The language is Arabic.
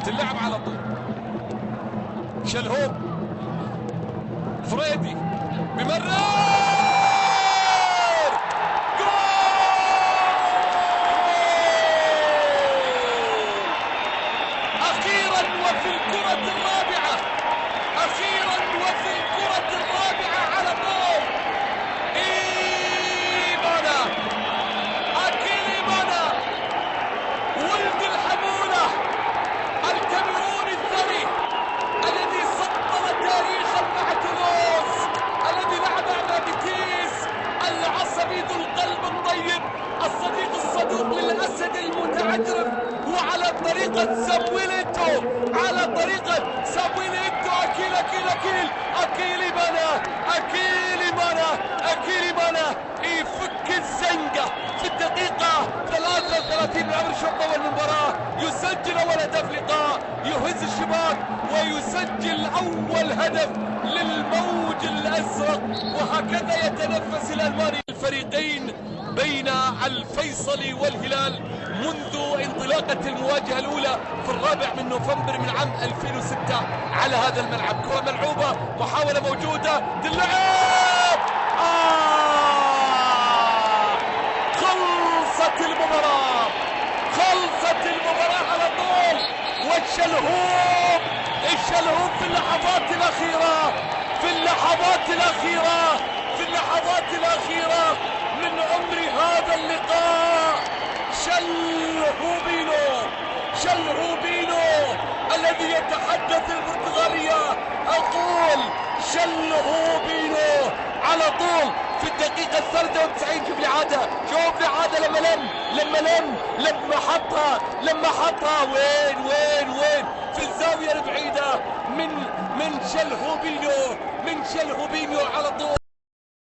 تلعب على طول. شلهوب، فريدي بمرر، أخيرا وفي الكرة الرابعة، أخيرا وفي الكرة الرابعة على طول. إيمانا، أكيلي إيمانا، ولد الحمولة الكاميروني الثري الذي سطر تاريخا مع تولوز، الذي لعب مع بيتيس، العصبي ذو القلب الطيب، الصديق الصدوق للأسد المتعجرف، وعلى طريقة سابويليتو، على طريقة سابويليتو. أكيل أكيل أكيل أكيل إيمانا، أكيل إيمانا، أكيل إيمانا يفك الزنقة في الدقيقة 33 من عمر الشوط الأول من المباراة، يسجل أول هدف لقاء، يهز الشباك ويسجل أول هدف للموج الأزرق. وهكذا يتنفس الألماني الفريقين بين الفيصلي والهلال منذ انطلاقة المواجهة الأولى في 4 من نوفمبر من عام 2006 على هذا الملعب. كرة ملعوبة، محاولة موجودة، تلعب، خلصت المباراة، خلصت المباراة على طول. والشلهوب، الشلهوب في اللحظات الأخيرة، في اللحظات الأخيرة، في اللحظات الأخيرة من عمر هذا اللقاء، شلهوبينو، شلهوبينو الذي يتحدث البرتغالية، أقول شلهوبينو على طول في الدقيقة 93. شوف الإعادة، شوف الإعادة لما حطها وين في الزاوية البعيدة من شلهوبينو على طول.